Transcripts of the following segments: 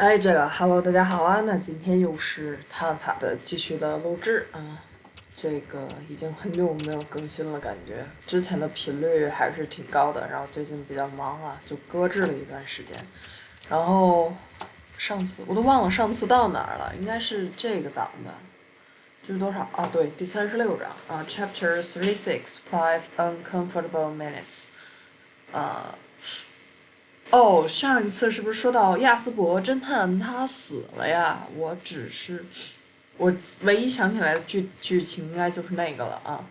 哎，Hello，大家好啊！那今天又是探案法的继续的录制啊，这个已经很久没有更新了，感觉之前的频率还是挺高的，然后最近比较忙啊，就搁置了一段时间。然后上次我都忘了上次到哪儿了，应该是这个档吧？这是多少啊？对，第36章啊，Chapter 36 Uncomfortable Minutes 啊。哦，上一次是不是说到亚斯伯侦探他死了呀？我唯一想起来的剧情应该就是那个了啊，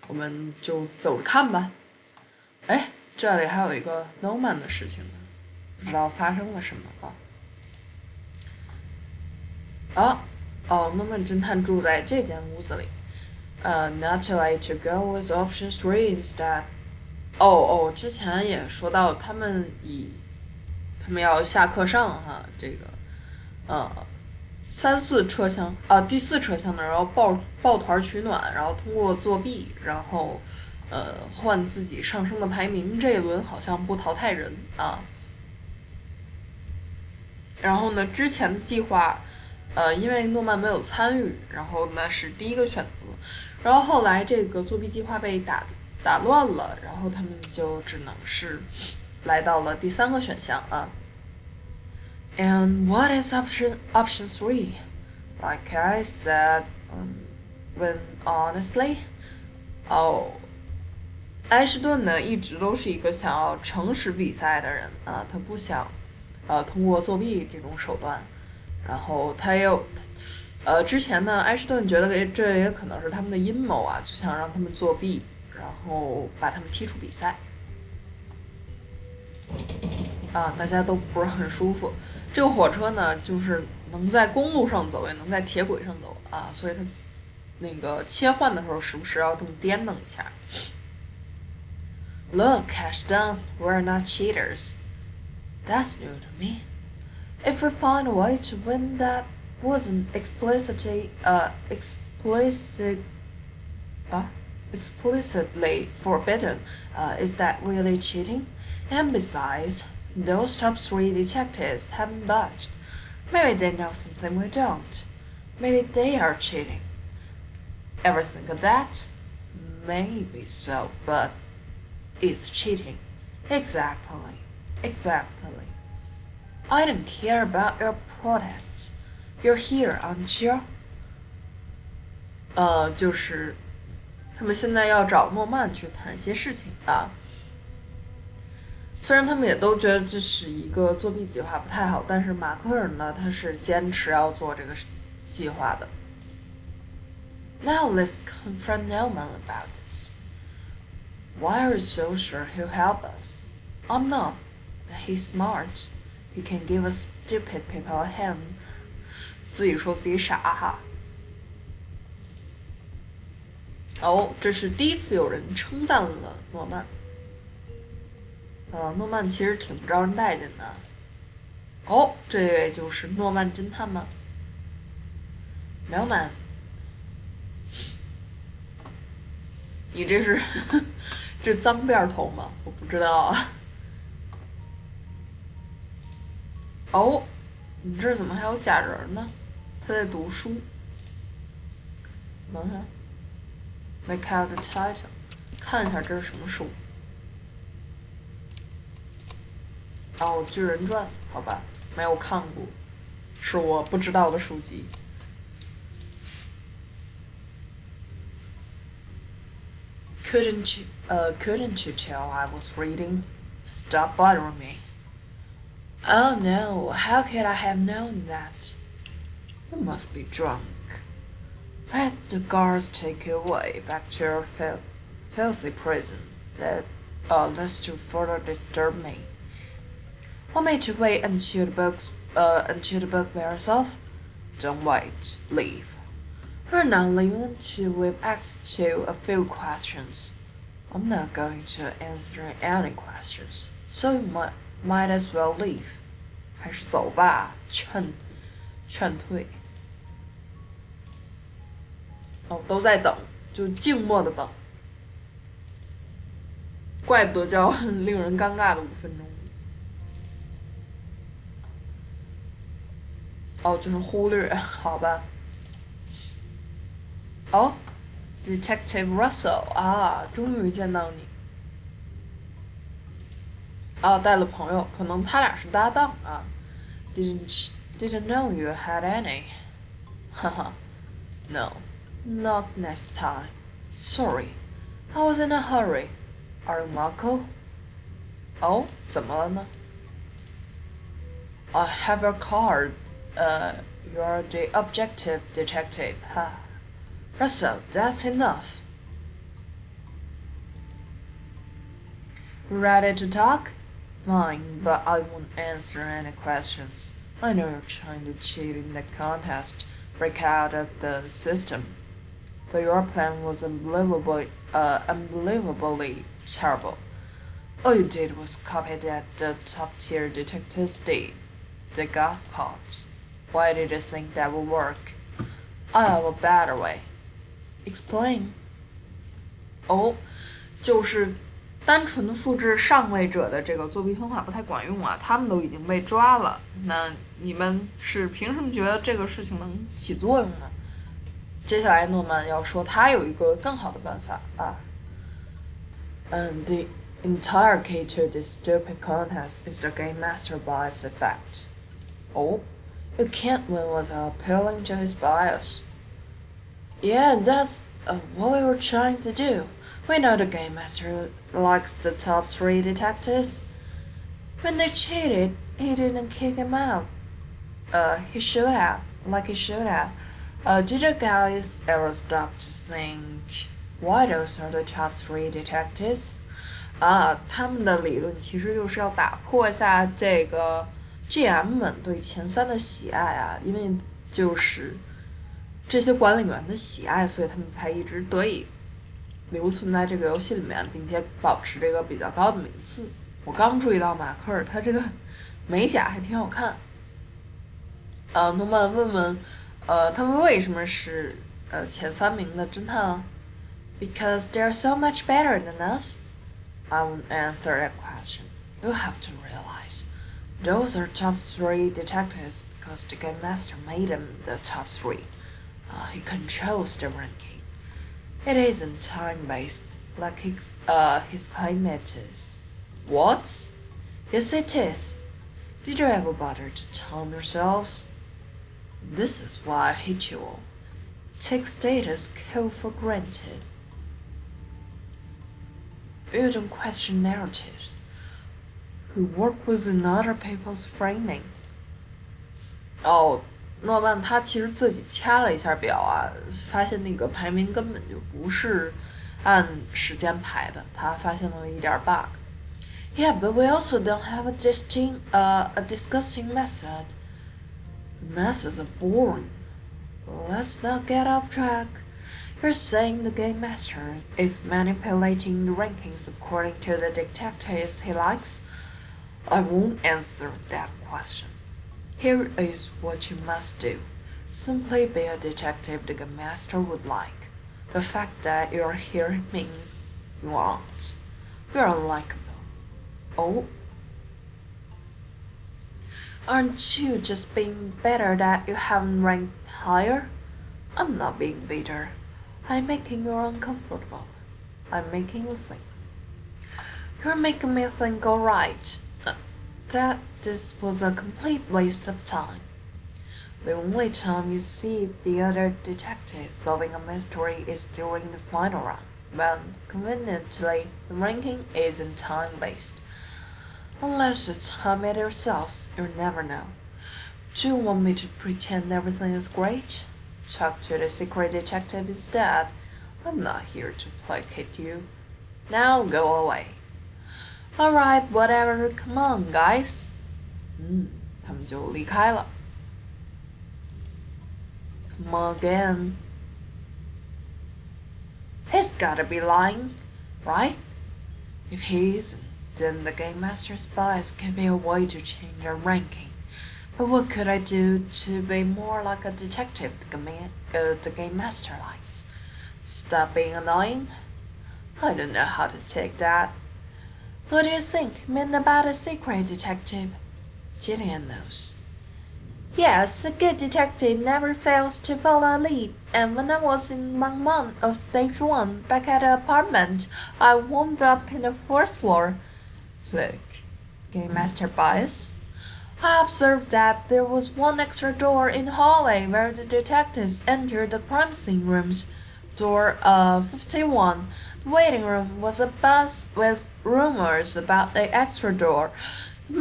我们就走着看吧。哎，这里还有一个 Norman 的事情呢，不知道发生了什么啊？Norman 侦探住在这间屋子里。Not too late to go with option 3 instead。之前也说到他们要下课上哈，这个第四车厢的，然后抱团取暖，然后通过作弊，然后换自己上升的排名。这一轮好像不淘汰人啊。然后呢，之前的计划，因为诺曼没有参与，然后呢是第一个选择，然后后来这个作弊计划被打乱了，然后他们就只能是来到了第三个选项啊。And what is option 3? Like I said, when honestly, 埃什顿呢一直都是一个想要诚实比赛的人啊，他不想通过作弊这种手段，然后他也有之前呢，埃什顿觉得这也可能是他们的阴谋啊，就想让他们作弊，然后把他们踢出比赛啊，大家都不是很舒服。这个火车呢，就是能在公路上走，也能在铁轨上走啊，所以它那个切换的时候，时不时要这么颠蹬一下。Look, Ashdown, we're not cheaters. That's new to me. If we find a way to win that wasn't explicitly forbidden, is that really cheating? And besides, those top 3 detectives haven't budged. Maybe they know something we don't. Maybe they are cheating. Ever think of that? Maybe so, but it's cheating. Exactly. I don't care about your protests. You're here, aren't you? 就是他们现在要找诺曼去谈一些事情啊。虽然他们也都觉得这是一个作弊计划不太好，但是马克尔呢，他是坚持要做这个计划的。Now let's confront Norman about this. Why are you so sure he'll help us? I'm not. He's smart. He can give us stupid people a hand. 自己说自己傻哈。这是第一次有人称赞了诺曼。诺曼其实挺不招人待见的。这位就是诺曼侦探吗？Norman，你这是这脏辫头吗？我不知道啊。你这怎么还有假人呢？他在读书。等一下 ，Make out the title， 看一下这是什么书。巨人传，好吧，没有看过，是我不知道的书籍。Couldn't you tell I was reading? Stop bothering me. Oh no, how could I have known that? You must be drunk. Let the guards take you away back to your filthy prison. Lest you further disturb me. Want me to wait until the book wears off? Don't wait. Leave. We're not leaving until we've asked you a few questions. I'm not going to answer any questions, so you might as well leave. 还是走吧，劝退。都在等，就静默的等。怪不得叫令人尴尬的5分钟。哦，就是忽略，好吧。哦，Detective Russell 啊，终于见到你。哦，带了朋友，可能他俩是搭档啊。Didn't know you had any. 哈哈 No, not next time. Sorry, I was in a hurry. Are you Marco? 哦，怎么了呢？I have your card. You're the objective detective. Ha. Russell, that's enough. Ready to talk? Fine, but I won't answer any questions. I know you're trying to cheat in the contest, break out of the system. But your plan was unbelievably terrible. All you did was copy that the top-tier detectives did. They got caught. Why did you think that would work? I have a better way. Explain. 哦，就是单纯的复制上位者的这个作弊方法不太管用啊，他们都已经被抓了，那你们是凭什么觉得这个事情能起作用呢？接下来诺曼要说他有一个更好的办法啊。The entire key to this stupid contest is the game master bias effect. Oh, you can't win without appealing to his bias. Yeah, that's what we were trying to do. We know the game master likes the top 3 detectives. When they cheated, he didn't kick him out. He should have, like he should have. Did you guys ever stop to think why those are the top 3 detectives? 啊，他们的理论其实就是要打破一下这个 GM 们对前3的喜爱啊，因为就是这些管理员的喜爱，所以他们才一直得以留存在这个游戏里面，并且保持这个比较高的名次。我刚注意到马克尔他这个美甲还挺好看。诺曼问问，他们为什么是前3名的侦探啊 ？Because they're so much better than us. I won't answer that question. You have to realize, those are top 3 detectives because the game master made them the top 3. He controls the ranking. It isn't time-based like his claim it is. What? Yes, it is. Did you ever bother to time yourselves? This is why I hate you all. Take status quo for granted. You don't question narratives. We work within other people's framing. 哦，诺曼他其实自己掐了一下表啊，发现那个排名根本就不是按时间排的，他发现了一点 bug. Yeah, but we also don't have a disgusting method. Methods are boring. Let's not get off track. You're saying the game master is manipulating the rankings according to the detectives he likes? I won't answer that question. Here is what you must do. Simply be a detective the game master would like. The fact that you're here means you aren't. You're unlikable. Oh? Aren't you just being bitter that you haven't ranked higher? I'm not being bitter. I'm making you uncomfortable. I'm making you think. You're making me think, alright, that this was a complete waste of time. The only time you see the other detectives solving a mystery is during the final round, when, conveniently, the ranking isn't time-based. Unless you time it yourselves, you'll never know. Do you want me to pretend everything is great? Talk to the secret detective instead. I'm not here to placate you. Now go away. Alright, whatever, come on, guys. 他们就离开了。Come on again. He's gotta be lying, right? If he isn't, then the game master's bias can be a way to change our ranking. But what could I do to be more like a detective the game master likes? Stop being annoying? I don't know how to take that. What do you think meant about a secret detective? Gillian knows. Yes, a good detective never fails to follow a lead, and when I was in round 1 of stage 1 back at the apartment, I warmed up in the first floor. Flick. Game Master bias. I observed that there was one extra door in the hallway where the detectives entered the crime scene rooms. Door 51. The waiting room was abuzz with rumors about the extra door. The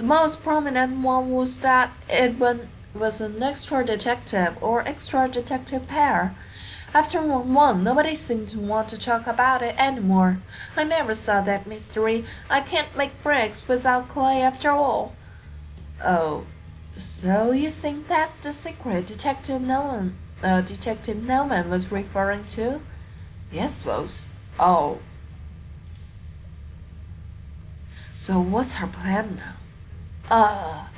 most prominent one was that it was an extra detective or extra detective pair. After round 1, nobody seemed to want to talk about it anymore. I never saw that mystery. I can't make bricks without clay after all. Oh, so you think that's the secret Detective Nolan was referring to? Yes, Rose. Oh. So what's her plan now?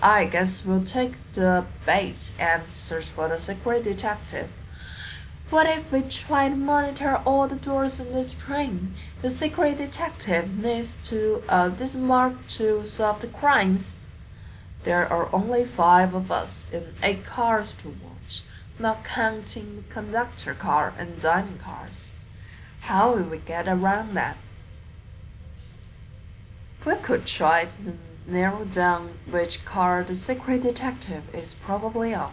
I guess we'll take the bait and search for the secret detective. What if we try to monitor all the doors in this train? The secret detective needs to disembark to solve the crimes. There are only 5 of us in 8 cars to watch, not counting the conductor car and dining cars. How will we get around that? We could try to narrow down which car the secret detective is probably on.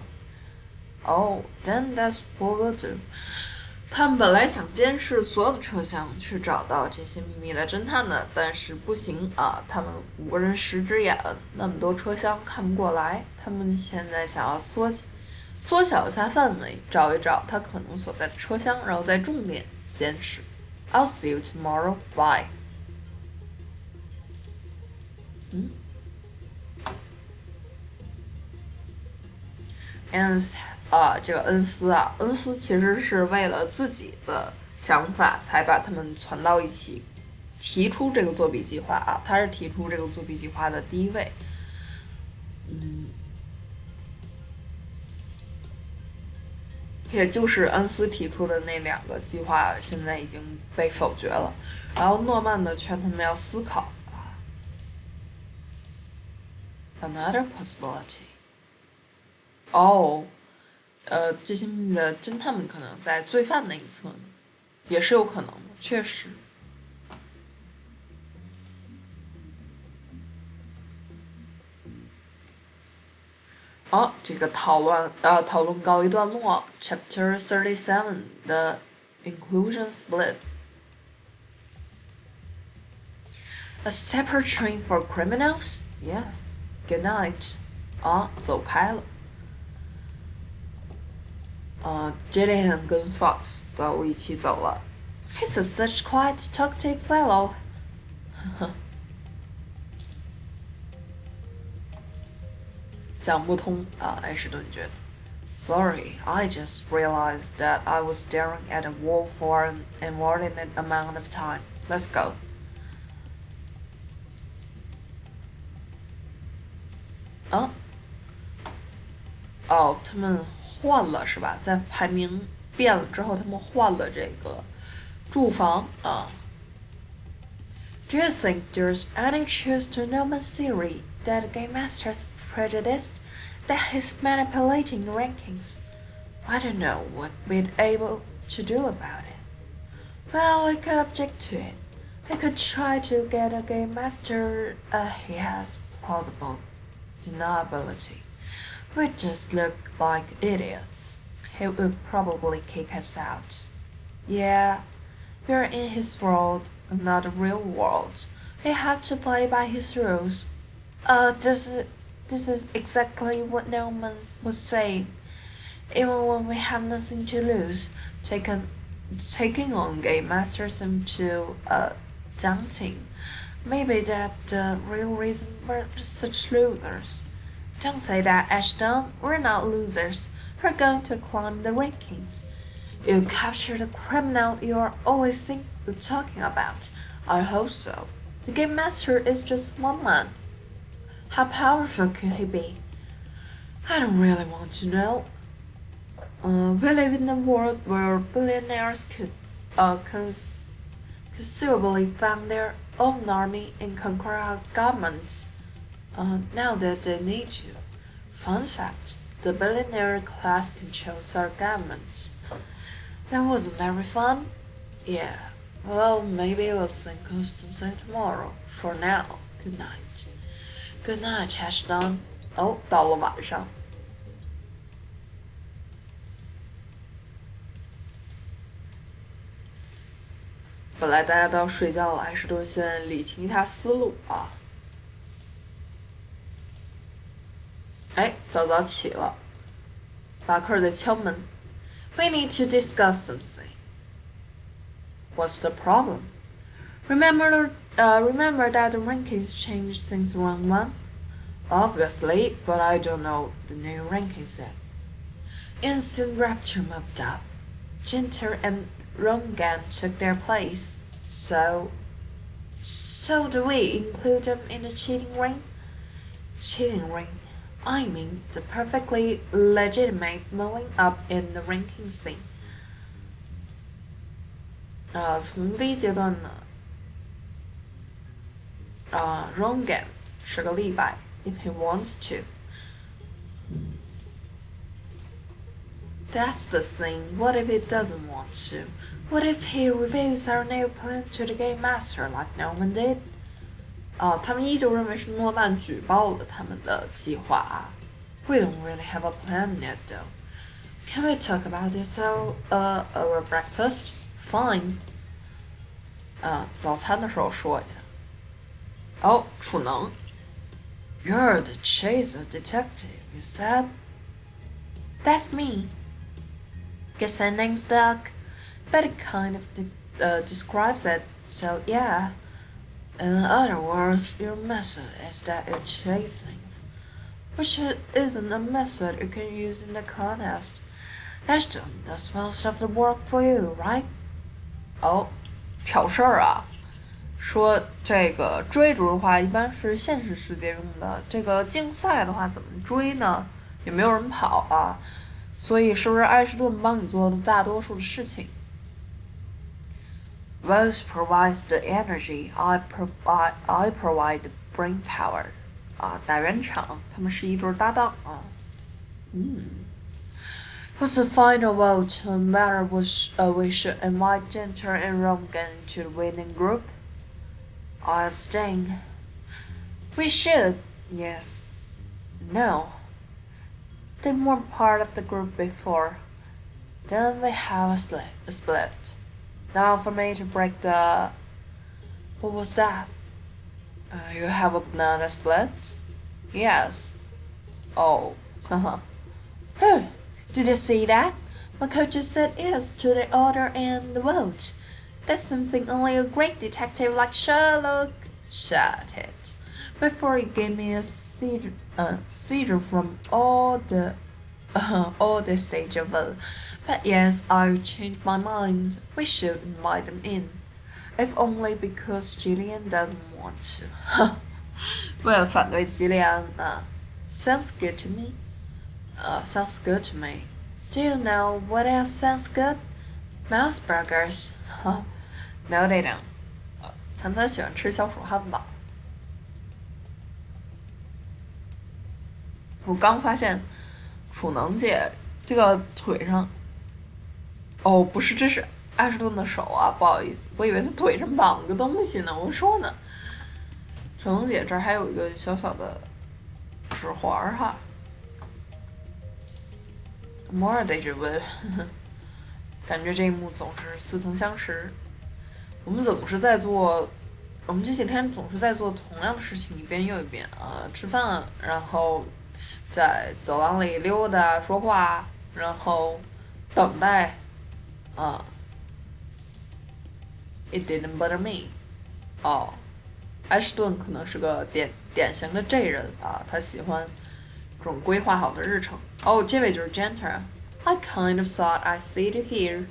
Oh, then that's what we'll do. 他们本来想监视所有的车厢，去找到这些秘密的侦探的，但是不行啊！他们5个人10只眼，那么多车厢看不过来。他们现在想要缩小一下范围，找一找他可能所在的车厢，然后再重点监视。I'll see you tomorrow. Bye. 这个恩斯其实是为了自己的想法才把他们攒到一起，提出这个作弊计划啊，他是提出这个作弊计划的第一位。也就是恩斯提出的那2个计划现在已经被否决了，然后诺曼呢劝他们要思考。Another possibility. 这些秘密的侦探们可能在罪犯那一侧呢，也是有可能的，确实。这个讨论告一段落。Chapter 37 The Inclusion Split. A separate train for criminals? Yes. Good night. 走开了。Jillian 跟 Fox 都一起走了。He's such quiet, talkative fellow. 讲不通啊，埃什顿觉得。Sorry, I just realized that I was staring at a wall for an inordinate amount of time. Let's go. 他们换了是吧？在排名变了之后，他们换了这个住房啊。Do you think there's any truth to Norman's theory that the Game Master's prejudiced, that he's manipulating the rankings? I don't know what we'd able to do about it. Well, I could object to it. I could try to get a Game Master. He has plausible deniability. We just look like idiots. He would probably kick us out. Yeah, we're in his world, not the real world. We have to play by his rules. This is exactly what Norman was saying. Even when we have nothing to lose, taking on Game Masters seems too daunting. Maybe that's the real reason we're such losers. Don't say that, Ashdown. We're not losers. We're going to climb the rankings. You capture the criminal you're always talking about. I hope so. The Game Master is just one man. How powerful could he be? I don't really want to know. We live in a world where billionaires could conceivably found their own army and conquer our governments. Now that they need to. Fun fact, the billionaire class controls our government. That wasn't very fun? Yeah. Well, maybe we'll think of something tomorrow. For now, good night. Good night, Ashdown. 哦，到了晚上。本来大家都要睡觉了，埃什顿先理清一下思路啊。哎，早早起了，巴克在敲门。We need to discuss something. What's the problem? Remember that the rankings changed since round 1? Obviously, but I don't know the new rankings yet. Instant Rapture moved up. Jinter and Rongan took their place. So do we include them in the cheating ring? Cheating ring? I mean the perfectly legitimate moving up in the ranking scene. 从第一阶段呢，Rongan 是个例外 if he wants to. That's the thing. What if he doesn't want to? What if he reveals our new plan to the game master like Norman did? 他们依旧认为是诺曼举报了他们的计划啊。We don't really have a plan yet, though. Can we talk about this over breakfast? Fine. 早餐的时候说一下。哦，储能。You're the chaser detective, you said? That's me. Guess that name stuck, but it kind of describes it, so yeah. In other words, your method is that you chase things, which isn't a method you can use in the contest. Ashton does most of the work for you, right? 哦，挑事儿啊。说这个追逐的话，一般是现实世界用的。这个竞赛的话，怎么追呢？也没有人跑啊，所以是不是埃什顿帮你做的大多数的事情 ？Rose provides the energy, I provide the brain power. 打圆场，他们是一对搭档啊。What's the final vote on whether we should invite Jinter and Rongan to the winning group? I abstain. We should, yes. No. They weren't part of the group before. Then we have a split. Now for me to break the... What was that? You have a banana split? Yes. Oh, haha. Did you see that? My coach just said yes to the order and the vote. That's something only a great detective like Sherlock. Shut it. Before you gave me a seizure from all the stage of it. But yes, I've changed my mind. We should invite them in. If only because Gillian doesn't want to. 为了反对吉利安啊 Sounds good to me. Sounds good to me. Do you know what else sounds good? Mouse burgers. No, they don't. 餐餐喜欢吃小鼠汉堡。我刚发现，储能姐这个腿上，哦，不是，这是埃什顿的手啊，不好意思，我以为他腿上绑个东西呢。我说呢，储能姐这儿还有一个小小的指环哈。More déjà vu， 感觉这一幕总是似曾相识。我们这些天总是在做同样的事情，一遍又一遍啊，吃饭，然后在走廊里溜达说话，然后等待啊。It didn't bother me。哦，埃什顿可能是个典型的 J 人啊，他喜欢这种规划好的日程。哦，这位就是 Jinter。I kind of thought I'd see you here.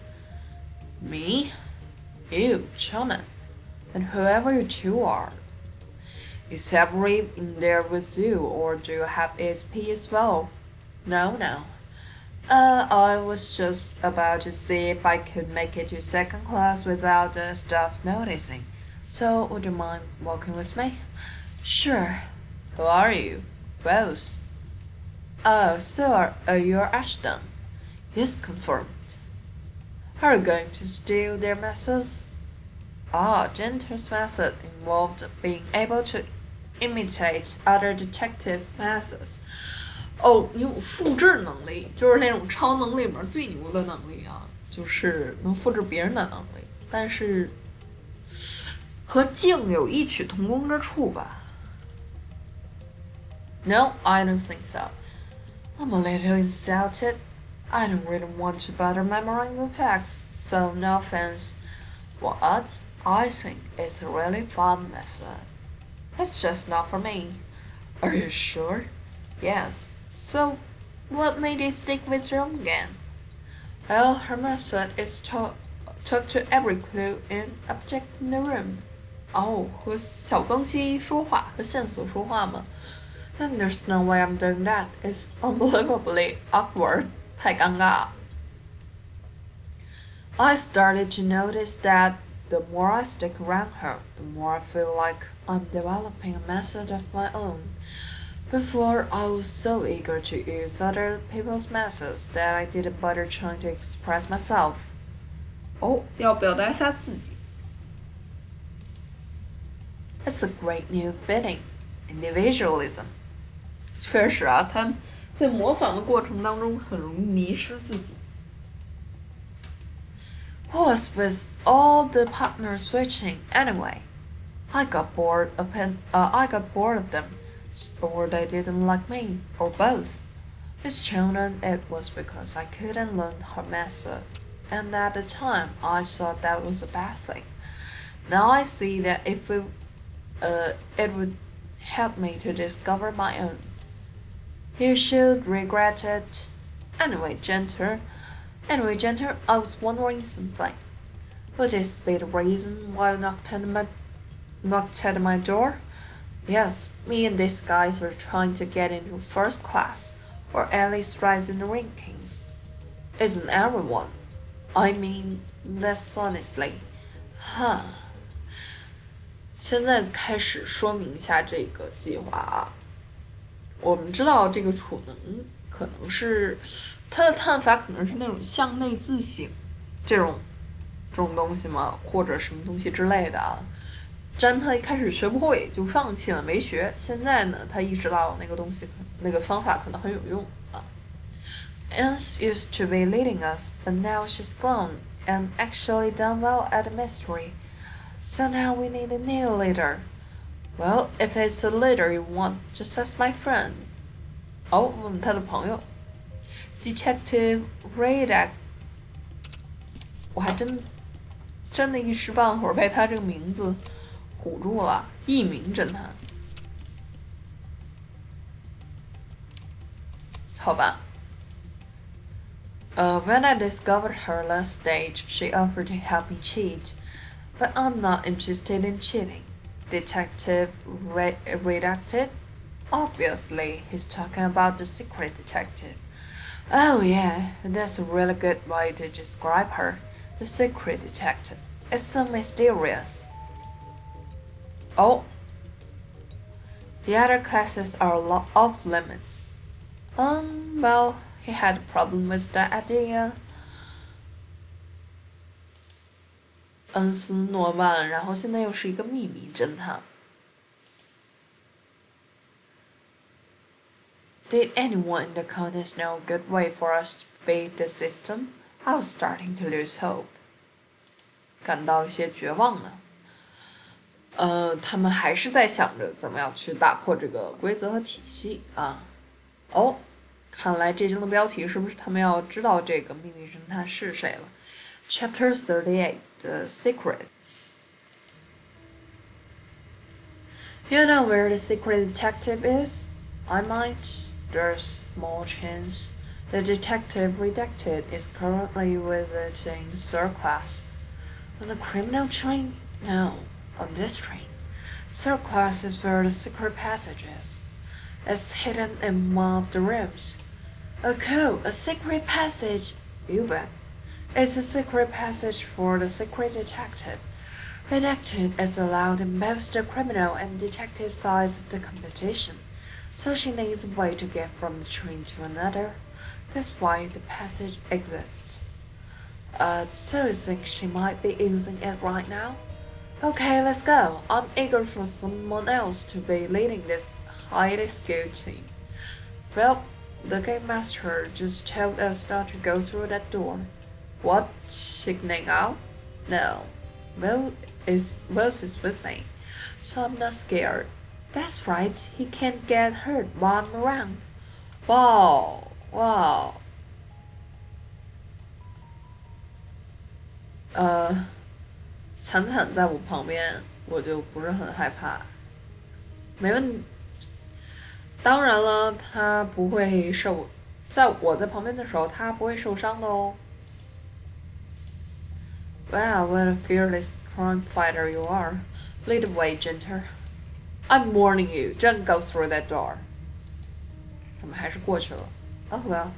Me? You, Chonan. And whoever you two are. Is Sabri in there with you, or do you have SP as well? No. I was just about to see if I could make it to second class without the staff noticing. So, would you mind walking with me? Sure. Who are you? Both. Oh, so you're Ashdown. Yes, confirmed. Are you going to steal their methods? Ah, Genter's method involved being able to imitate other detectives' methods. 哦，你有复制能力，就是那种超能力里面最牛的能力啊，就是能复制别人的能力，但是和镜有异曲同工之处吧。No, I don't think so. I'm a little insulted. I don't really want to bother memorizing the facts, so no offense. What? I think it's a really fun method. It's just not for me. Are you sure? Yes. So, what made it stick with you again? Well, her method is to talk to every clue and object in the room. 哦，和小更新说话，和线索说话吗？ And there's no way I'm doing that. It's unbelievably awkward. 太尴尬了。I started to notice that the more I stick around her, the more I feel like I'm developing a method of my own. Before, I was so eager to use other people's methods that I didn't bother trying to express myself. 哦，要表达一下自己。It's a great new feeling, individualism. 确实啊，他在模仿的过程当中很容易迷失自己。What was with all the partner switching anyway? I got bored of them, or they didn't like me, or both. Miss Chonan, it was because I couldn't learn her method, and at the time I thought that was a bad thing. Now I see that it would help me to discover my own. You should regret it. Anyway, Genter, I was wondering something. Would this be the reason why you knocked at my door? Yes, me and these guys are trying to get into first class, or at least rise in the rankings. Isn't everyone? I mean, less honestly. Huh. 现在开始说明一下这个计划啊。我们知道这个储能可能是它的探法，可能是那种向内自省这种东西吗？或者什么东西之类的啊。詹特一开始学不会就放弃了，没学。现在呢，他意识到那个东西，那个方法可能很有用啊。Anne's used to be leading us, but now she's gone and actually done well at the mystery. So now we need a new leader. Well, if it's a leader you want, just ask my friend. 哦，问他的朋友 ，Detective Redak。我还真的一时半会儿被他这个名字唬住了，一名侦探。好吧。When I discovered her last stage, she offered to help me cheat, but I'm not interested in cheating. Detective redacted. Obviously, he's talking about the secret detective. Oh yeah, that's a really good way to describe her. The secret detective. It's so mysterious. Oh. The other classes are off limits. Well, he had a problem with that idea. 恩斯诺曼，然后现在又是一个秘密侦探。Did anyone in the counties know a good way for us to beat the system? I was starting to lose hope. 感到一些绝望呢。他们还是在想着怎么样去打破这个规则和体系啊。哦，看来这章的标题是不是他们要知道这个秘密侦探是谁了 ？Chapter 38, The Secret. You know where the secret detective is? I might. There's small chance. The detective redacted is currently visiting third class. On the criminal train? No, on this train. Third class is where the secret passage is. It's hidden in one of the rooms. Oh cool, a secret passage! You bet. It's a secret passage for the secret detective. Redacted is allowed in both the criminal and detective sides of the competition. so she needs a way to get from the train to another. That's why the passage exists. So you think she might be using it right now? Okay, let's go. I'm eager for someone else to be leading this highly skilled team. Well, the game master just told us not to go through that door. What? Signaling out? No. Will is with me, so I'm not scared. That's right, he can't get hurt while I'm around. Wow. 惨惨在我旁边，我就不是很害怕。没问，当然了，他不会受，在我在旁边的时候，他不会受伤的哦。Wow, what a fearless crime fighter you are. Lead the way, Ginter. I'm warning you, don't go through that door. 他们还是过去了。Oh well,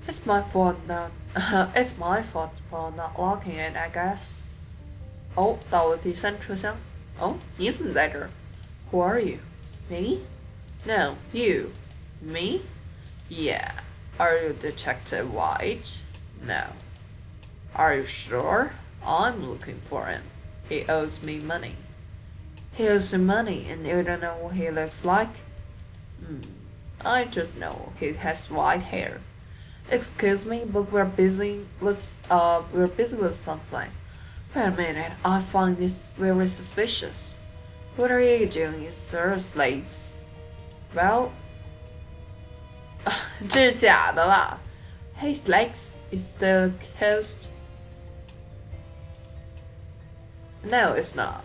it's my fault for not locking it, I guess. 哦，到了第3车厢。哦，你怎么在这儿 ？Who are you? Me? No, you. Me? Yeah. Are you Detective White? No. Are you sure? I'm looking for him. He owes me money. He owes you money and you don't know what he looks like? I just know he has white hair. Excuse me, but we're busy with something. Wait a minute, I find this very suspicious. What are you doing in Sir's legs? Well, 这是假的啦。His legs is the coast. No, it's not.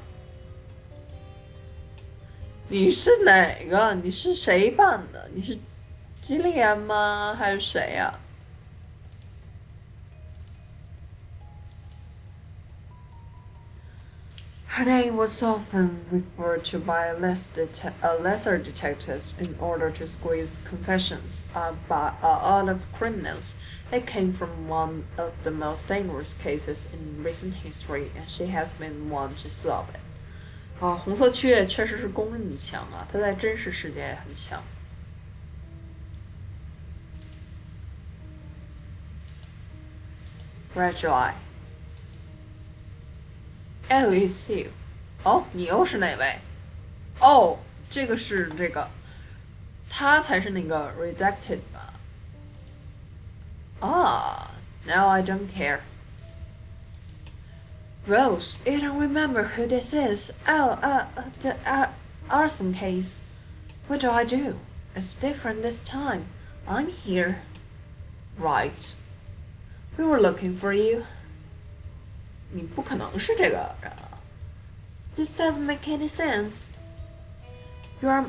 你是哪个？你是谁扮的？你是基利安吗？还是谁呀？Her name was often referred to by lesser detectives in order to squeeze confessions out of criminals. It came from one of the most dangerous cases in recent history, and she has been one to solve it. 红色雀确实是公认的强啊，它在真实世界也很强。Red July. Oh, it's you. 哦，你又是哪位？哦，这个是这个，他才是那个 redacted 吧？啊 ，Now I don't care. Rose, you don't remember who this is? Oh, the arson case. What do I do? It's different this time. I'm here. Right. We were looking for you. 你不可能是这个人啊。This doesn't make any sense. You're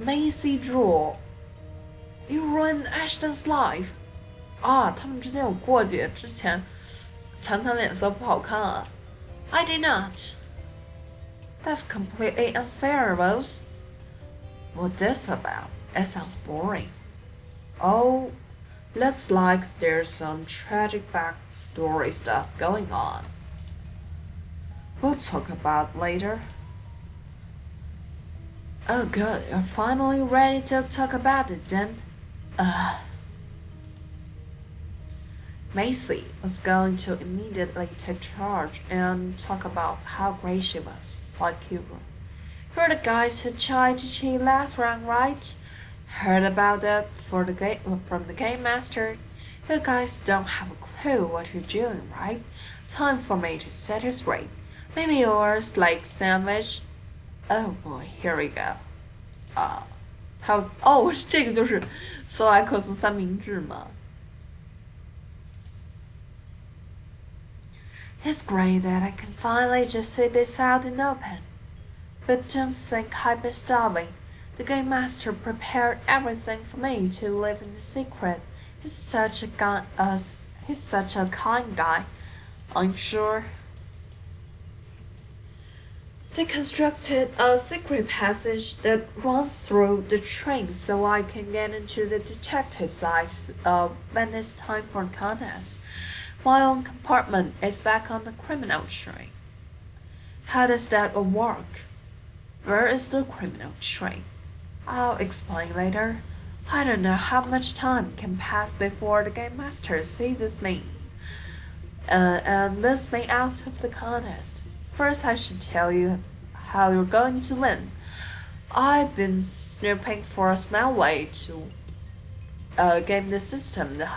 Macy Drew. You ruined Ashton's life. 啊，他们之间有过节，之前谈谈脸色不好看啊。I did not. That's completely unfair, Rose. What's this about? It sounds boring. Oh, looks like there's some tragic backstory stuff going on. We'll talk about it later. Oh good, you're finally ready to talk about it then. Macy was going to immediately take charge and talk about how great she was, like you were. You're the guys who tried to cheat last round, right? Heard about that from the game master. You guys don't have a clue what you're doing, right? Time for me to set you straight. Maybe yours like sandwich. Oh boy, here we go. 这个就是索莱克斯三明治吗？ It's great that I can finally just sit this out in open. But don't think I've been starving. The game master prepared everything for me to live in secret. He's such a kind guy, I'm sure. They constructed a secret passage that runs through the train so I can get into the detective side when it's time for the contest. My own compartment is back on the criminal train. How does that work? Where is the criminal train? I'll explain later. I don't know how much time can pass before the game master seizes me and moves me out of the contest. First, I should tell you how you're going to win. I've been snooping for a small way to game the system this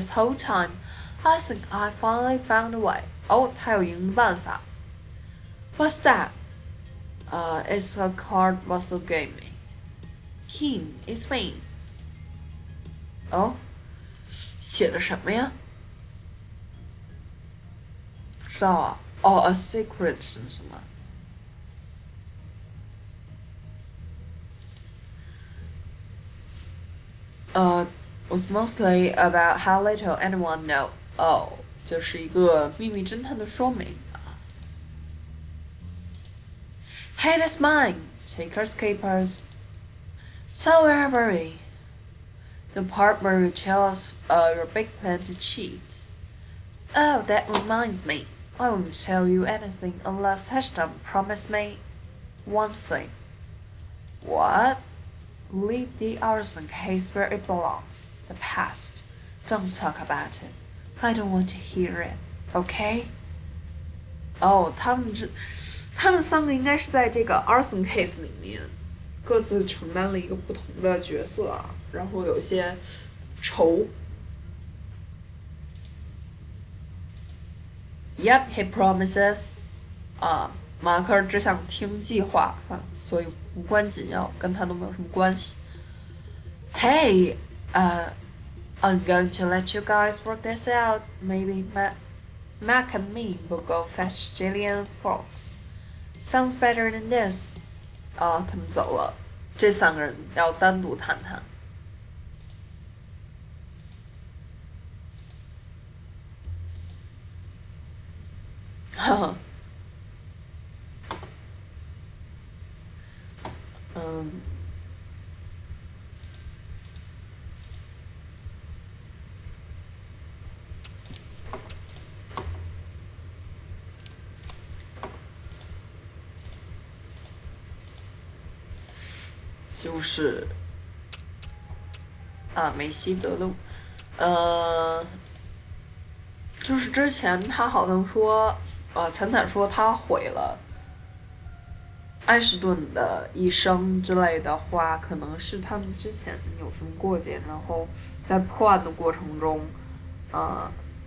whole time. I think I finally found a way. 哦，他有赢的办法。What's that? It's a card puzzle game. King, it's me. 哦，写的什么呀？不知道啊。哦，a secret 是什么？Was mostly about how little anyone know. 哦，就是一个秘密侦探的说明啊。Hey, that's mine. Takers, keepers. So where were we? The part where you tell us your big plan to cheat. Oh, that reminds me. I won't tell you anything unless Ashdown promised me one thing. What? Leave the arson case where it belongs. The past. Don't talk about it. I don't want to hear it. Okay? 哦，他们三个应该是在这个 arson case 里面各自承担了一个不同的角色啊，然后有些仇。Yep, he promises. 啊，马克只想听计划啊，所以无关紧要，跟他都没有什么关系。Hey, I'm going to let you guys work this out. Maybe Mac and me will go fetch Jillian Fox. Sounds better than this. 啊，他们走了，这三个人要单独谈谈。哈哈。就是梅西德路，就是之前他好像说，惨惨说他毁了埃什顿的一生之类的话，可能是他们之前有什么过节，然后在破案的过程中，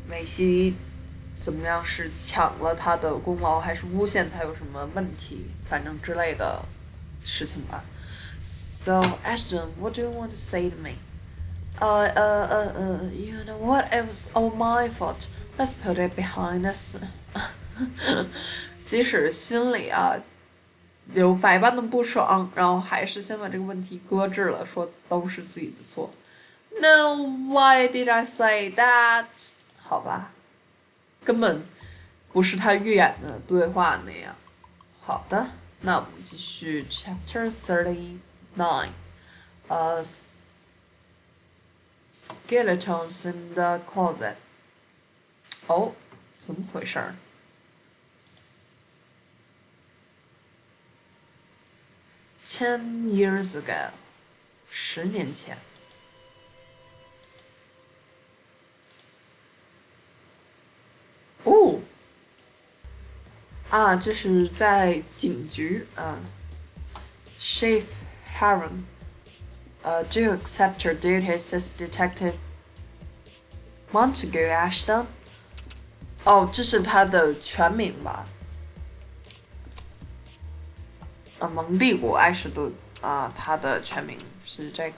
梅西怎么样是抢了他的功劳，还是诬陷他有什么问题，反正之类的事情吧。So, Ashton, what do you want to say to me? You know what? It was all my fault. Let's put it behind us. 即使心里有百般的不爽，然后还是先把这个问题搁置了，说都是自己的错。No, why did I say that? 好吧，根本不是他预演的对话那样。好的，那我们继续 Chapter 39. Skeletons in the closet. 哦，怎么回事？10 years ago. 10年前。哦，这是在警局Chief Harron. Do you accept your duties as Detective Montague Ashdown? 哦，这是他的全名吧？蒙蒂古埃什顿他的全名是这个。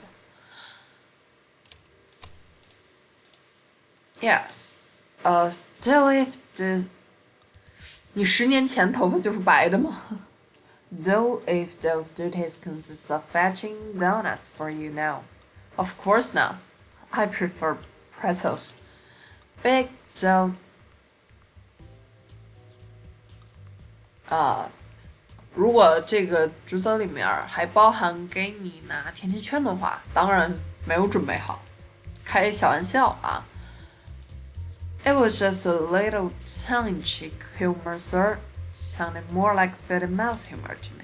Yes. Still if the 你10年前头发就是白的吗？Though if those duties consist of fetching donuts for you now. Of course not. I prefer pretzels. Big dough. 如果这个职责里面还包含给你拿甜甜圈的话，当然没有准备好，开小玩笑啊。It was just a little tongue-in-cheek humor, sir. Sounded more like foot and mouth humor to me.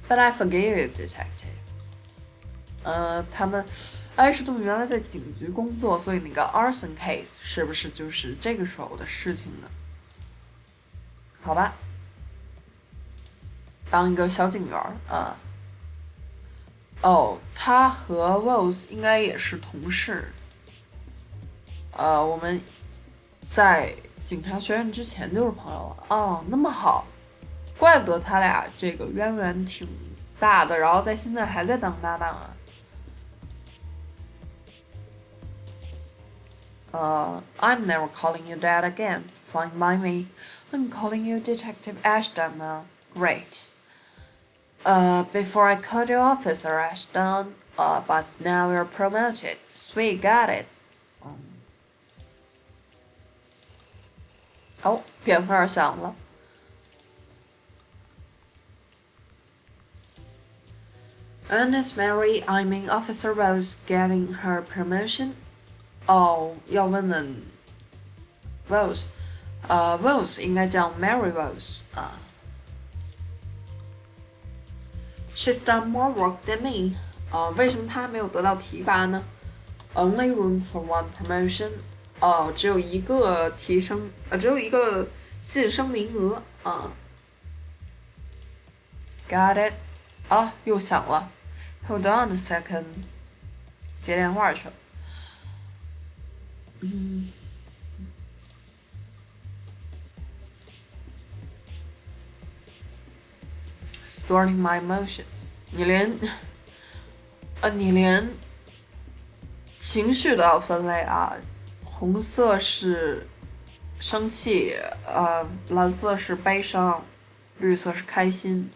But I forgive you, detective. 他们埃什顿原来在警局工作，所以那个 arson case 是不是就是这个时候的事情呢？好吧，当一个小警员啊。哦，他和 Rose 应该也是同事。我们在警察学院之前就是朋友了。哦，那么好，怪不得他俩这个渊源挺大的，然后在现在还在当搭档啊。I'm never calling you that again. Fine by me. I'm calling you Detective Ashdown now. Great. Before I called you Officer Ashdown, but now you're promoted. Sweet, got it. 哦，电话响了。Ernest Mary, I mean Officer Rose getting her promotion. 哦，要问问 Rose，Rose 应该叫 Mary Rose 啊。She's done more work than me. 为什么她没有得到提拔呢 ？Only room for one promotion. 只有一个提升，只有一个晋升名额啊。Got it. 又响了。Hold on a second. 接电话去了。Sorting my emotions. 你连情绪都要分类啊。红色是生气，蓝色是悲伤，绿色是开心。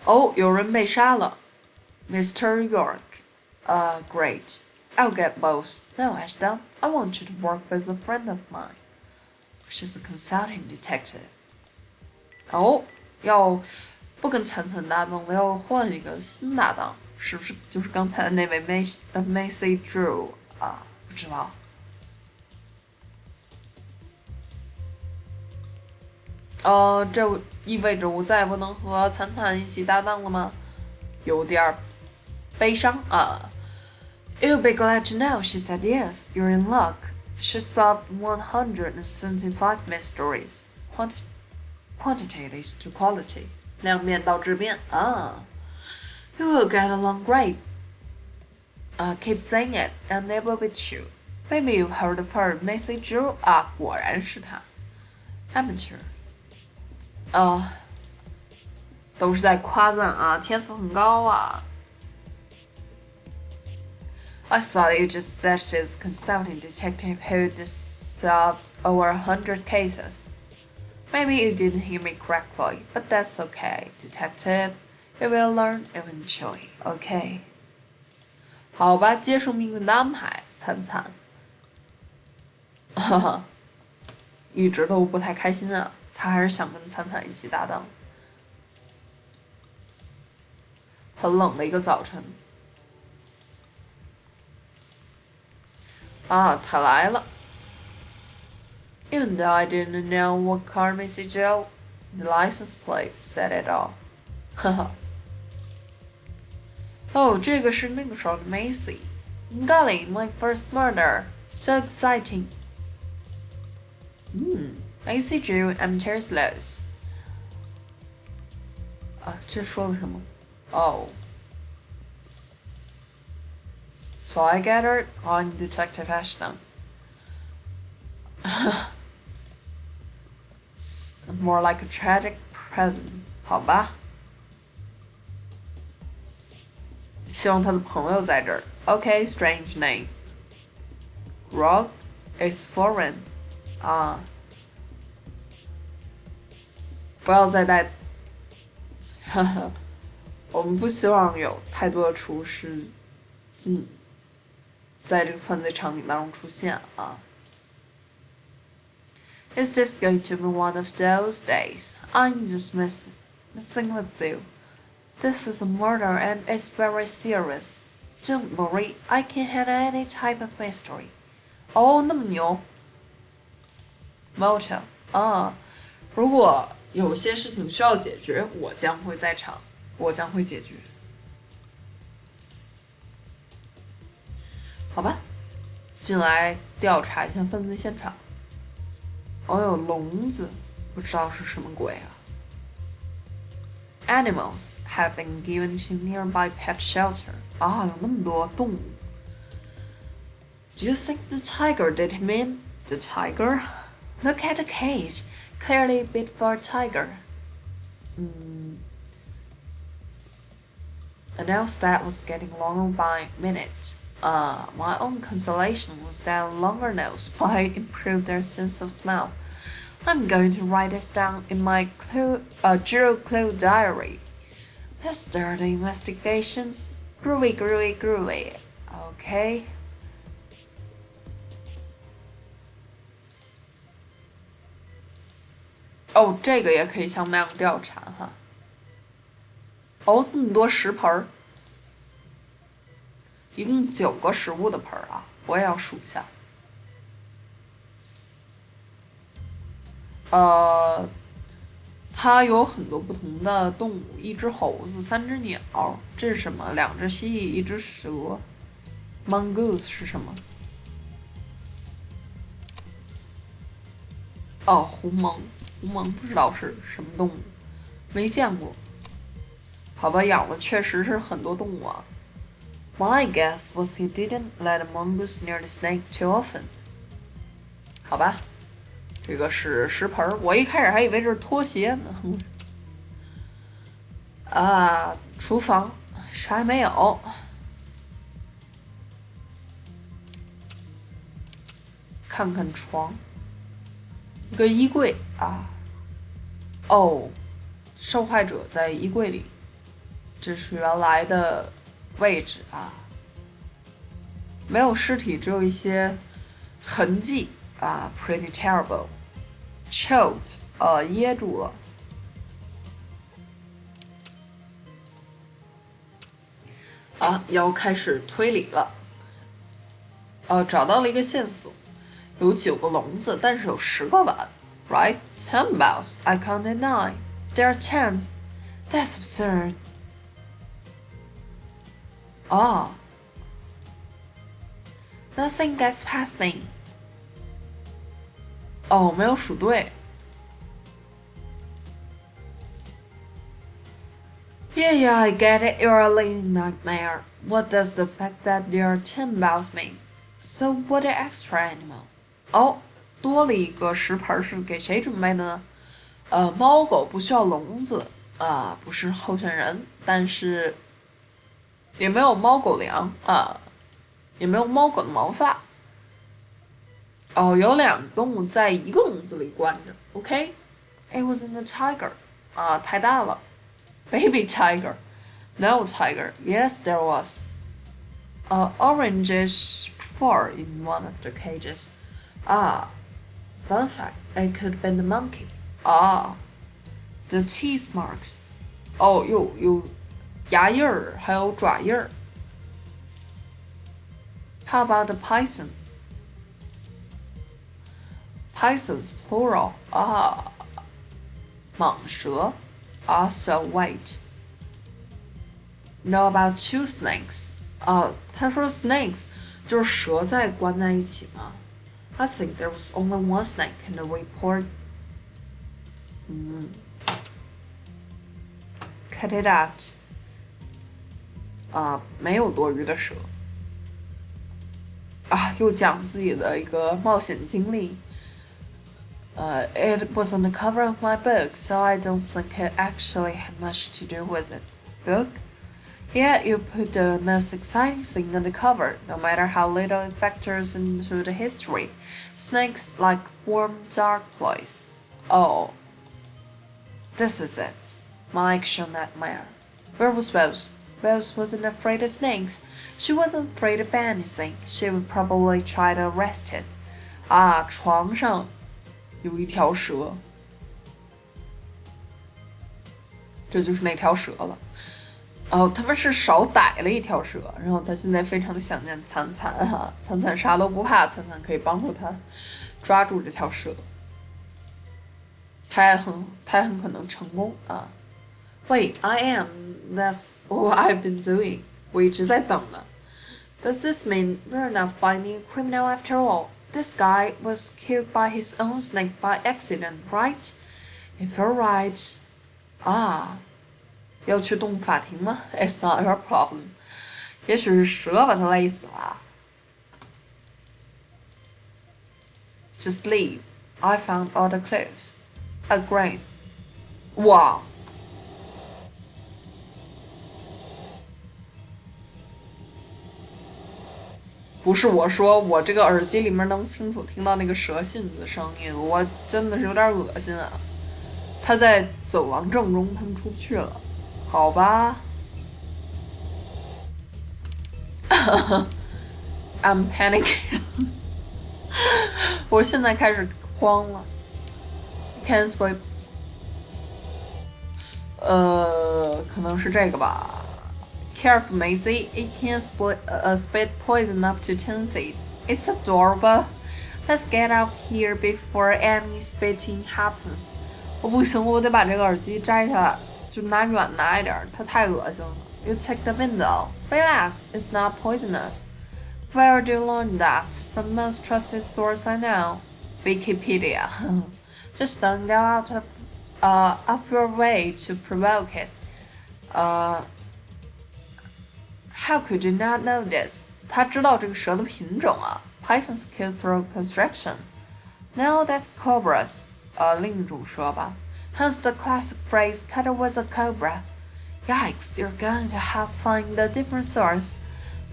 哦，有人被杀了 ，Mr. York. Great. I'll get both. No, Ashdown, I want you to work with a friend of mine. She's a consulting detective. 要不跟晨晨搭档了，要换一个新搭档，是不是就是刚才的那位 Macy Drew 啊？不知道。这意味着我再也不能和惨惨一起搭档了吗？有点悲伤啊。You'll be glad to know, she said yes, you're in luck. She solved 175 mysteries. Quantity leads to quality. 量变到质变啊。You will get along great. Keep saying it, and it will be true. Maybe you've heard of her, Macy Drew. 果然是她。Amateur. 都是在夸赞啊，天赋很高啊。I thought you just said she's a consulting detective who solved over 100 cases. Maybe you didn't hear me correctly, but that's okay, detective. You will learn eventually, okay? 好吧，接受命运的安排，惨惨。一直都不太开心啊，他还是想跟惨惨一起搭档。很冷的一个早晨。他来了。And I didn't know what car Missy Joe. The license plate said it all. 哈哈。这个是那个时候的 Macy. Golly, my first murder. So exciting. Macy Drew enters Lowe's. 这说了什么So I gathered I'm Detective Ashdown. More like a tragic present. 好吧。希望他的朋友在这儿。Okay, strange name. Grog is foreign. 不要再带。我们不希望有太多的厨师在这个犯罪场景当中出现啊。Is this going to be one of those days? I'm just messing with you. This is a murder and it's very serious. Don't worry, I can handle any type of mystery. 那么牛。Motel. 如果有些事情需要解决，我将会在场，我将会解决。好吧，进来调查一下犯罪现场。哦，有笼子，不知道是什么鬼啊。Animals have been given to nearby pet shelter. 啊，有那么多动物。Do you think the tiger did him in? The tiger? Look at the cage. Clearly bit for a tiger. Announced that was getting longer by minute. My own consolation was that longer nails might improve their sense of smell. I'm going to write this down in my zero clue diary. Let's start the investigation. Groovy, groovy, groovy. Okay. 哦，这个也可以像那样调查哈。哦，那么多食盆儿，一共9个食物的盆儿啊，我也要数一下。它有很多不同的动物，1只猴子，3只鸟，这是什么？2只蜥蜴，1只蛇。Mongoose 是什么？哦，狐獴，狐獴不知道是什么动物，没见过。好吧，养的确实是很多动物啊。My guess was he didn't let a mongoose near the snake too often. 好吧。这个是食盆，我一开始还以为这是拖鞋呢。啊，厨房啥也没有。看看床，一个衣柜啊。哦，受害者在衣柜里，这是原来的位置啊。没有尸体，只有一些痕迹啊 ，pretty terrible。Choked，噎住了。啊，要开始推理了。找到了一个线索，有9个笼子，但是有10个碗 ，right? 10 bells. I counted 9. There are 10. That's absurd. 啊 ，Nothing gets past me. 哦，没有数对。Yeah, I get it. You're a living nightmare. What does the fact that there are 10 bells mean? So what an extra animal? 哦，多了一个食盆是给谁准备的呢？猫狗不需要笼子啊，不是候选人，但是也没有猫狗粮啊，也没有猫狗的毛发。哦，有2个动物在一个笼子里关着。OK, it wasn't a tiger. 啊，太大了。Baby tiger, no tiger. Yes, there was. Orangish fur in one of the cages. Fun fact, it could have been the monkey. The teeth marks. 哦，有牙印儿，还有爪印儿。How about the python? Pythons plural. 蟒蛇。Also wait. Know about 2 snakes? 他说 snakes 就是蛇在关在一起嘛。I think there was only 1 snake in the report. Cut it out. 没有多余的蛇。又讲自己的一个冒险经历。It was on the cover of my book, so I don't think it actually had much to do with it. Book? Yeah, you put the most exciting thing on the cover, no matter how little it factors into the history. Snakes like warm, dark place. Oh. This is it. My actual nightmare. Where was Rose? Rose wasn't afraid of snakes. She wasn't afraid of anything. She would probably try to arrest it. 床上有一条蛇，这就是那条蛇了。他们是少逮了一条蛇，然后他现在非常的想念灿灿哈，灿灿啥都不怕，灿灿可以帮助他抓住这条蛇。他也很可能成功啊。Wait, I am. That's what I've been doing. 我一直在等呢。Does this mean we're not finding a criminal after all? This guy was killed by his own snake by accident, right? If you're right, 要去动法庭吗 ？It's not your problem. 也许是蛇把他勒死了。Just leave. I found all the clues. Agreed. 哇！不是我说，我这个耳机里面能清楚听到那个蛇信子声音，我真的是有点恶心啊！他在走廊正中，他们出不去了，好吧？I'm panicking 我现在开始慌了。Can't sleep 可能是这个吧。Careful, Macy. It can spit poison up to 10 feet. It's adorable. Let's get out here before any spitting happens. 我不行，我得把这个耳机摘下来，就拿远拿一点，它太恶心了。You check the window. Relax, it's not poisonous. Where do you learn that? From most trusted source I know. Wikipedia. Just don't go out of your way to provoke it. How could you not know this? 他知道这个蛇的品种啊。Pythons kill through constriction. No, that's cobras. 另一种蛇吧。Hence the classic phrase, cut it with a cobra. Yikes, you're going to have to find a different source.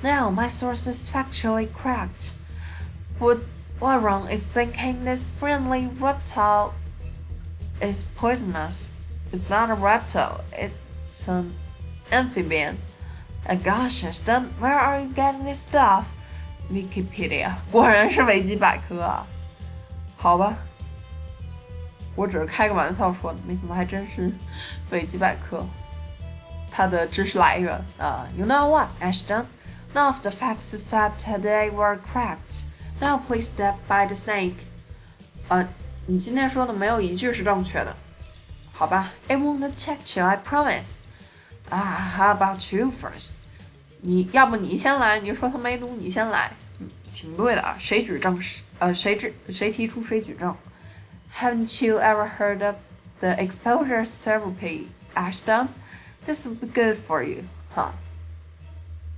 No, my source is factually correct. What wrong is thinking this friendly reptile is poisonous? It's not a reptile, it's an amphibian. Gosh, Ashdown, where are you getting this stuff? Wikipedia. 果然是维基百科啊。好吧，我只是开个玩笑说的，没想到还真是维基百科。它的知识来源You know what, Ashdown? None of the facts you said today were correct. Now please step by the snake. 你今天说的没有一句是正确的。好吧 It won't attack you, I promise. How about you first? 你要不你先来，你说他没毒，你先来，挺对的啊。谁举证谁提出谁举证。Haven't you ever heard of the exposure therapy, Ashdown? This would be good for you, 哈。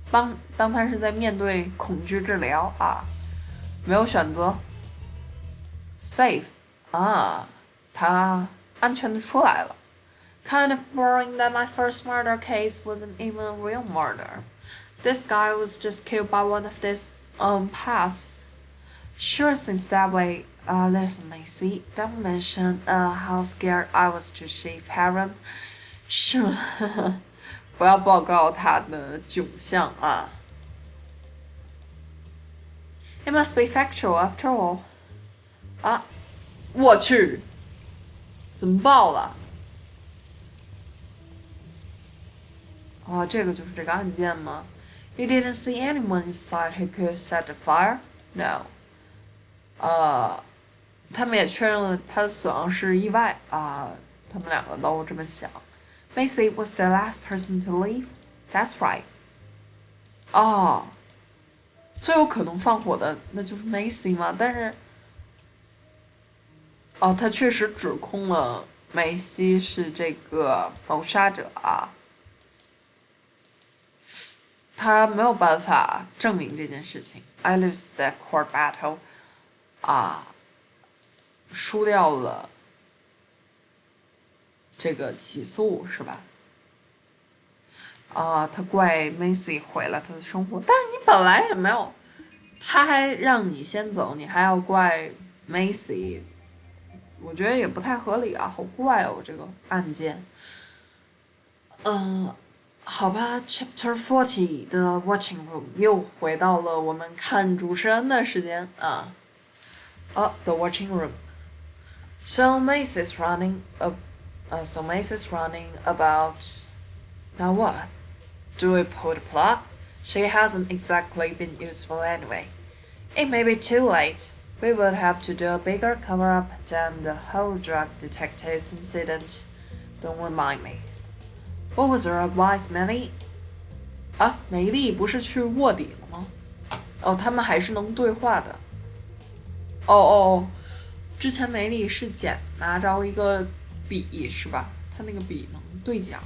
当他是在面对恐惧治疗没有选择 ，safe 他安全的出来了。Kind of boring that my first murder case wasn't even a real murder. This guy was just killed by one of these paths. Sure seems that way. Listen, Macy, don't mention how scared I was to shave Heron. Sure. 不要报告他的窘相啊。It must be factual after all. 我去，怎么爆了？这个就是这个案件吗 ？You didn't see anyone inside who could set the fire? No. 他们也确认了他的死亡是意外他们两个都这么想。Macy was the last person to leave. That's right. 最有可能放火的那就是 Macy 嘛，但是他确实指控了梅西是这个谋杀者他没有办法证明这件事情。I lose the court battle. 输掉了这个起诉是吧？他怪 Macy 毁了他的生活，但是你本来也没有，他还让你先走，你还要怪 Macy， 我觉得也不太合理好怪这个案件。好吧 ，Chapter 40的 Watching Room 又回到了我们看主持人的时间The Watching Room. So Macy's running about. Now what? Do we pull the plug? She hasn't exactly been useful anyway. It may be too late. We would have to do a bigger cover-up than the whole drug detectives incident. Don't remind me. What was your advice, Melly? 啊，梅丽不是去卧底了吗？哦，他们还是能对话的。哦，之前梅丽是拿着一个笔是吧？他那个笔能对讲。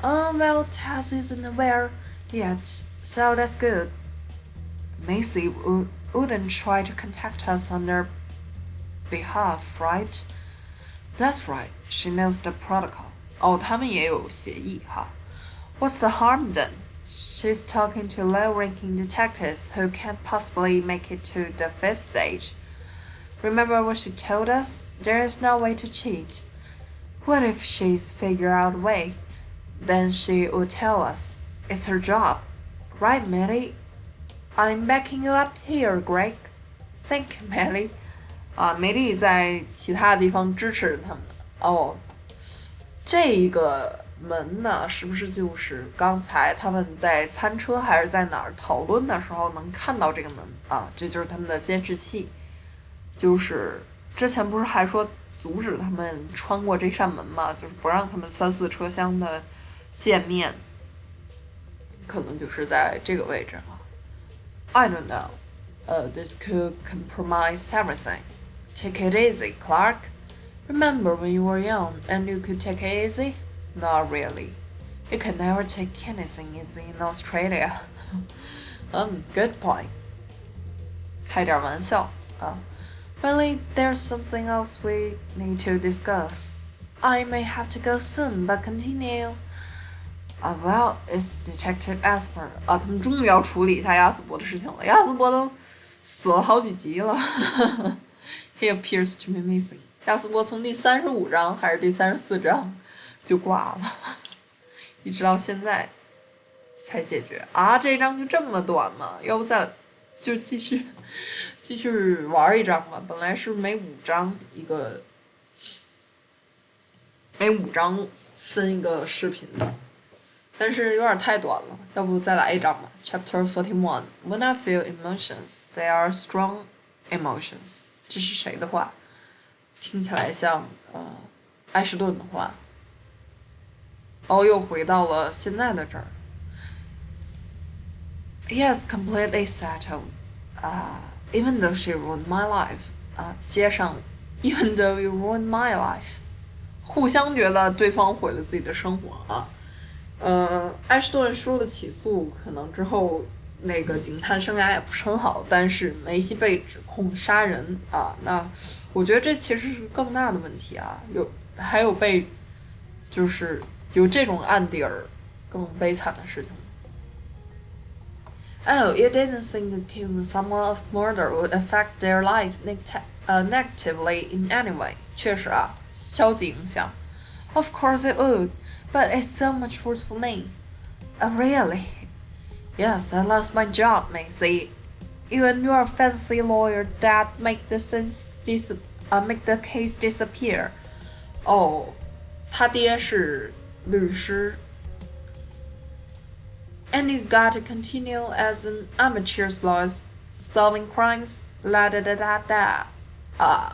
Well, Tess isn't aware yet, so that's good. Macy wouldn't try to contact us on their behalf, right? That's right. She knows the protocol. 哦，他们也有协议哈。What's the harm then? She's talking to low-ranking detectives who can't possibly make it to the 5th stage. Remember what she told us? There is no way to cheat. What if she's figured out a way? Then she would tell us. It's her job. Right, Melly? I'm backing you up here, Greg. Thank you, Melly. 梅丽在其他地方支持他们。哦，这个门呢，是不是就是刚才他们在餐车还是在哪儿讨论的时候能看到这个门啊？这就是他们的监视器。就是之前不是还说阻止他们穿过这扇门嘛，就是不让他们3、4车厢的见面，可能就是在这个位置啊。I don't know. This could compromise everything. Take it easy, Clark. Remember when you were young and you could take it easy? Not really. You can never take anything easy in Australia. Good point. 开点玩笑啊。Really, there's something else we need to discuss. I may have to go soon, but continue. Well, it's Detective Asper. 他们终于要处理一下亚斯伯的事情了。亚斯伯都死了好几集了。He appears to be missing. 亚斯伯从第35章还是第34章就挂了，一直到现在才解决啊！这一章就这么短吗？要不再就继续玩一章吧。本来是每5章分一个视频的，但是有点太短了，要不再来一章吧。Chapter 41 When I feel emotions, they are strong emotions. 这是谁的话？听起来像埃什顿的话。又回到了现在的这儿。Yes, completely settled. Even though she ruined my life. 接上 Even though you ruined my life. 互相觉得对方毁了自己的生活啊。埃什顿输了起诉，可能之后那个警探生涯也不是很好，但是梅西被指控杀人啊，那我觉得这其实是更大的问题啊，还有被就是有这种案底儿更悲惨的事情。Oh, you didn't think accusing someone of murder would affect their life negatively in any way? 确实啊，消极影响。Of course it would, but it's so much worse for me. Really? Yes, I lost my job, Macy. You and your fancy lawyer dad make the case disappear. 他爹是律师。And you got to continue as an amateur lawyer solving crimes. La da da da da.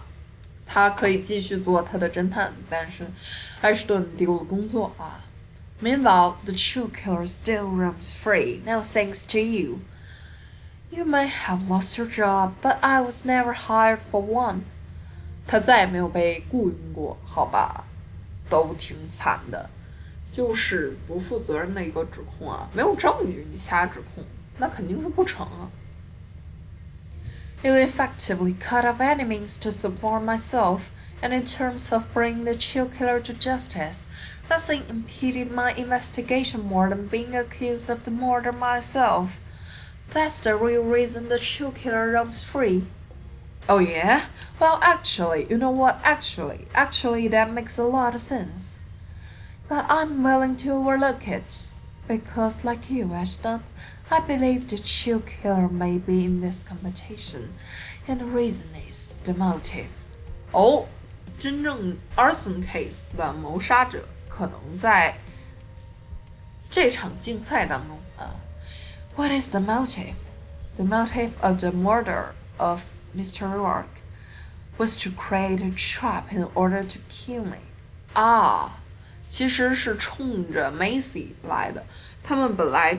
他可以继续做他的侦探，但是埃什顿丢了工作啊。Meanwhile, the true killer still roams free, now thanks to you. You may have lost your job, but I was never hired for one. 他再也没有被雇佣过，好吧，都挺惨的。就是不负责任的一个指控啊，没有证据你瞎指控，那肯定是不成啊。You effectively cut off any means to support myself, and in terms of bringing the chill killer to justice, nothing impeded my investigation more than being accused of the murder myself. That's the real reason the chill killer roams free. Oh yeah? Well, actually, you know what? Actually, that makes a lot of sense. But I'm willing to overlook it, because like you, Ashdown, I believe the chill killer may be in this competition, and the reason is the motive. 真正 arson case 的谋杀者可能在这场竞赛当中啊。What is the motive? The motive of the murder of Mr. Rourke, was to create a trap in order to kill me. 啊，其实是冲着 Macy 来的。他们本来，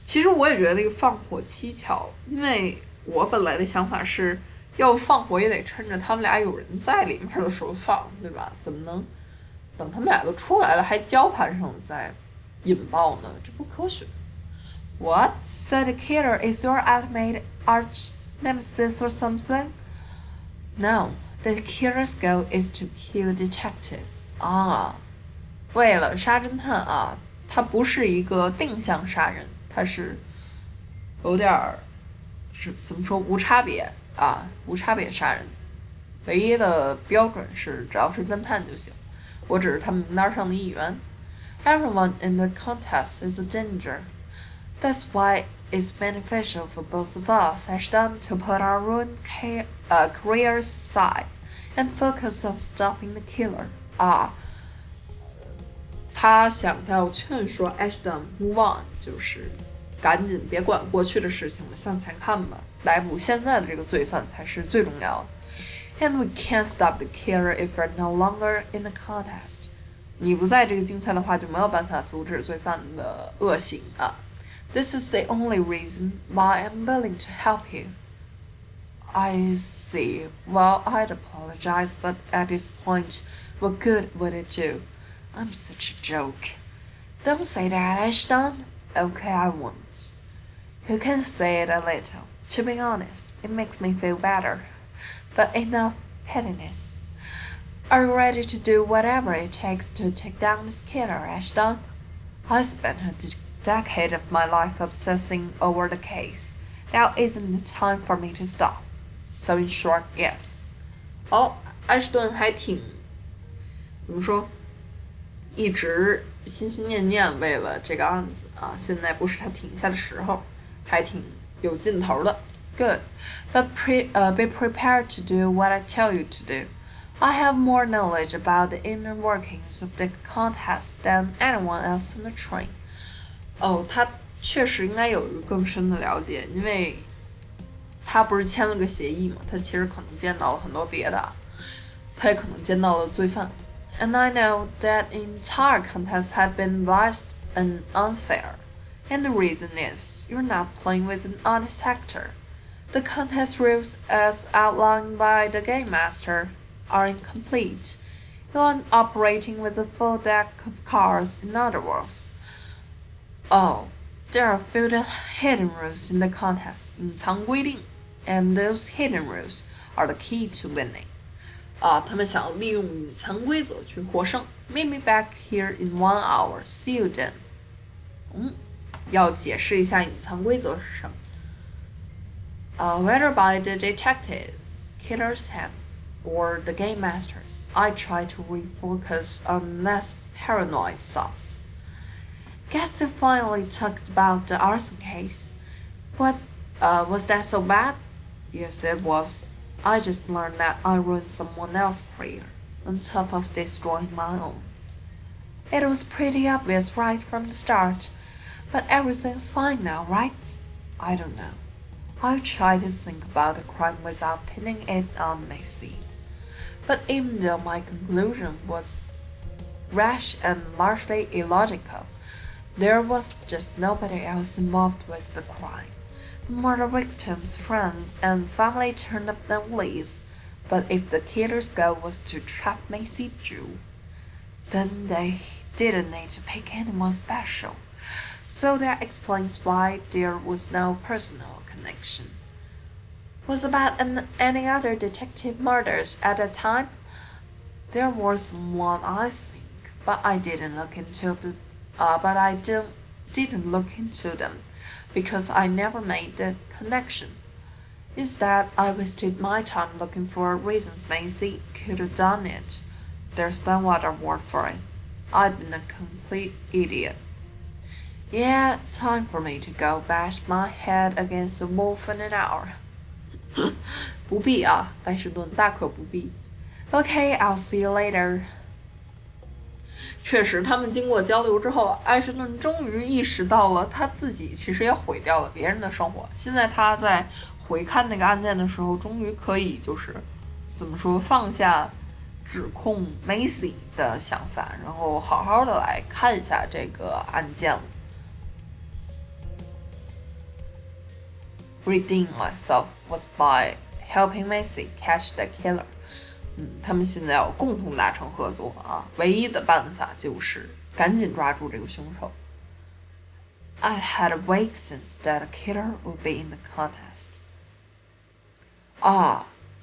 其实我也觉得那个放火蹊跷，因为我本来的想法是要放火也得趁着他们俩有人在里面的时候放，对吧？怎么能等他们俩都出来了还交谈上再引爆呢？这不科学。What? So the killer is your ultimate arch nemesis or something? No, the killer's goal is to kill detectives. 啊，为了杀侦探啊，他不是一个定向杀人，他是有点是怎么说无差别啊，无差别杀人。唯一的标准是只要是侦探就行。我只是他们名单上的一员。Everyone in the contest is a danger. That's why it's beneficial for both of us, Ashdown, to put our own careers aside and focus on stopping the killer. 啊，他想要劝说 Ashdown move on， 就是赶紧别管过去的事情了，向前看吧，逮捕现在的这个罪犯才是最重要的。And we can't stop the killer if we're no longer in the contest. 你不在这个竞赛的话，就没有办法阻止罪犯的恶行啊。This is the only reason why I'm willing to help you. I see. Well, I'd apologize, but at this point, what good would it do? I'm such a joke. Don't say that, Ashdown. Okay, I won't. You can say it a little. To be honest, it makes me feel better. But enough pettiness. Are you ready to do whatever it takes to take down this killer, Ashdown? I spent a decade of my life obsessing over the case. Now isn't the time for me to stop. So in short, yes. 埃什顿还挺怎么说，一直心心念念为了这个案子啊，现在不是他停下的时候，还挺有劲头的。Good, but be prepared to do what I tell you to do. I have more knowledge about the inner workings of the contest than anyone else on the train. 他确实应该有一个更深的了解，因为他不是签了个协议嘛，他其实可能见到了很多别的，他也可能见到了罪犯。And I know that the entire contest had been biased and unfair. And the reason is, you're not playing with an honest actor. The contest rules, as outlined by the game master, are incomplete. You are operating with a full deck of cards, in other words. There are few hidden rules in the contest, 隐藏规定 and those hidden rules are the key to winning. 他们想要利用隐藏规则去获胜。Meet me back here in 1 hour. See you then. 要解释一下隐藏规则是什么。Whether by the detective, killer's hand, or the game masters, I try to refocus on less paranoid thoughts. Guess you finally talked about the arson case. Was that so bad? Yes, it was. I just learned that I ruined someone else's career, on top of destroying my own. It was pretty obvious right from the start, but everything's fine now, right? I don't know. I'll try to think about the crime without pinning it on Macy. But even though my conclusion was rash and largely illogical, there was just nobody else involved with the crime. The murder victim's friends and family turned up no leads, but if the killer's goal was to trap Macy Drew, then they didn't need to pick anyone special. So that explains why there was no personal connection. Was about any other detective murders at the time? There was one, I think, but I didn't look into them because I never made the connection. Instead, I wasted my time looking for reasons Macy could have done it. There's no other word for it. I'd been a complete idiot. Yeah, time for me to go bash my head against the wall for an hour. 不必啊，埃什顿大可不必。Okay, I'll see you later. 确实，他们经过交流之后，埃什顿终于意识到了他自己其实也毁掉了别人的生活。现在他在回看那个案件的时候，终于可以就是怎么说放下指控 Macy 的想法，然后好好的来看一下这个案件了。Redeem myself was by helping Macy catch the killer。他们现在要共同达成合作啊，唯一的办法就是赶紧抓住这个凶手。I had a vague sense that a killer would be in the contest。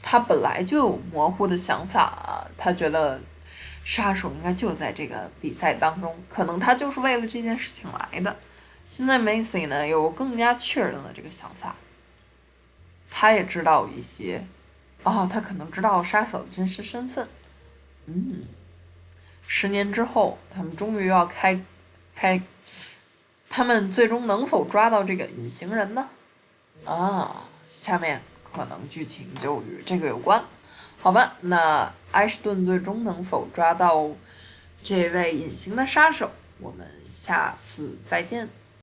他本来就有模糊的想法啊，他觉得杀手应该就在这个比赛当中，可能他就是为了这件事情来的。现在 Macy 呢有更加确认了这个想法，他也知道一些，他可能知道杀手的真实身份。10年之后，他们终于要开，他们最终能否抓到这个隐形人呢？下面可能剧情就与这个有关。好吧，那埃什顿最终能否抓到这位隐形的杀手？我们下次再见。